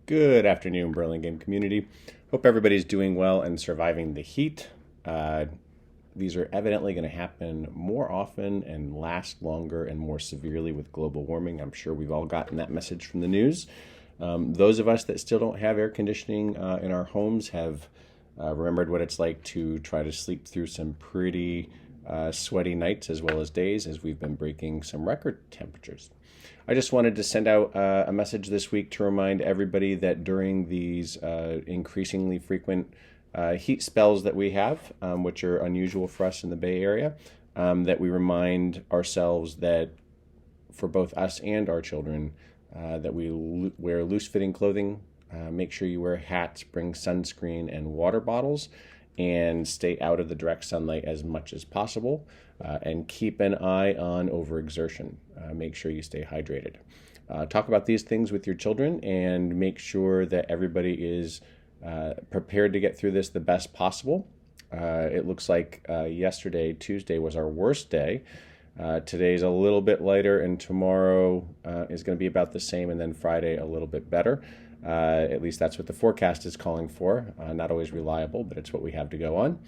Good afternoon, Burlingame community. Hope everybody's doing well and surviving the heat. These are evidently going to happen more often and last longer and more severely with global warming. I'm sure we've all gotten that message from the news. Those of us that still don't have air conditioning in our homes have remembered what it's like to try to sleep through some pretty sweaty nights as well as days, as we've been breaking some record temperatures. I just wanted to send out a message this week to remind everybody that during these increasingly frequent heat spells that we have, which are unusual for us in the Bay Area, that we remind ourselves that for both us and our children, that we wear loose-fitting clothing, make sure you wear hats, bring sunscreen and water bottles, and stay out of the direct sunlight as much as possible, and keep an eye on overexertion. Make sure you stay hydrated. Talk about these things with your children and make sure that everybody is prepared to get through this the best possible. It looks like yesterday, Tuesday, was our worst day. Today's a little bit lighter, and tomorrow is going to be about the same, and then Friday a little bit better. At least that's what the forecast is calling for. Not always reliable, but it's what we have to go on.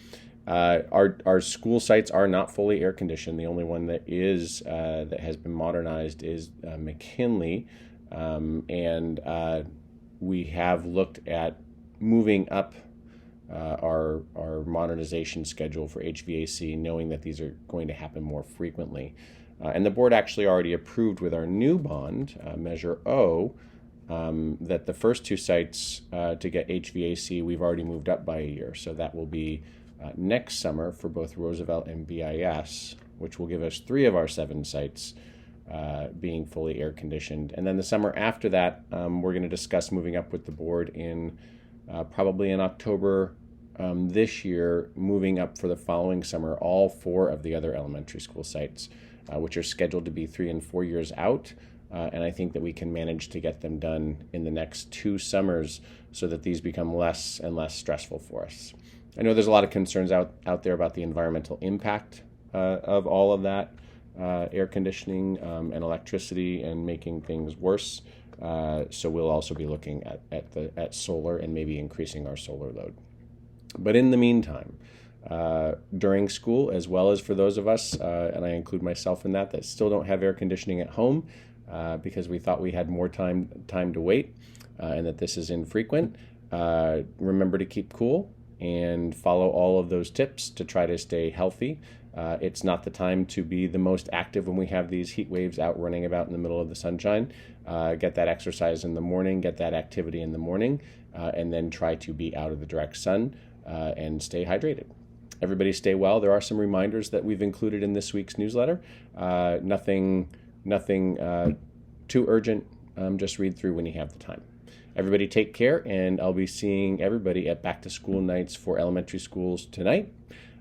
Our school sites are not fully air conditioned. The only one that is that has been modernized is McKinley, and we have looked at moving up our modernization schedule for HVAC, knowing that these are going to happen more frequently. And the board actually already approved with our new bond, Measure O, that the first two sites to get HVAC, we've already moved up by a year. So that will be next summer for both Roosevelt and BIS, which will give us 3 of our 7 sites being fully air conditioned. And then the summer after that, we're going to discuss moving up with the board in probably in October this year, moving up for the following summer, all 4 of the other elementary school sites, which are scheduled to be 3 and 4 years out. And I think that we can manage to get them done in the next 2 summers so that these become less and less stressful for us. I know there's a lot of concerns out there about the environmental impact of all of that air conditioning and electricity and making things worse. So we'll also be looking at solar and maybe increasing our solar load. But in the meantime, during school, as well as for those of us, and I include myself in that still don't have air conditioning at home, because we thought we had more time to wait, and that this is infrequent. Remember to keep cool and follow all of those tips to try to stay healthy. It's not the time to be the most active when we have these heat waves out running about in the middle of the sunshine. Get that exercise in the morning, get that activity in the morning, and then try to be out of the direct sun and stay hydrated. Everybody stay well. There are some reminders that we've included in this week's newsletter. Nothing too urgent. Just read through when you have the time. Everybody take care, and I'll be seeing everybody at back to school nights for elementary schools tonight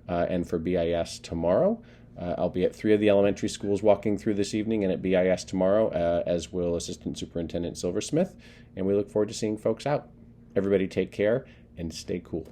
and for BIS tomorrow. I'll be at 3 of the elementary schools walking through this evening and at BIS tomorrow, as will Assistant Superintendent Silversmith, and we look forward to seeing folks out. Everybody take care and stay cool.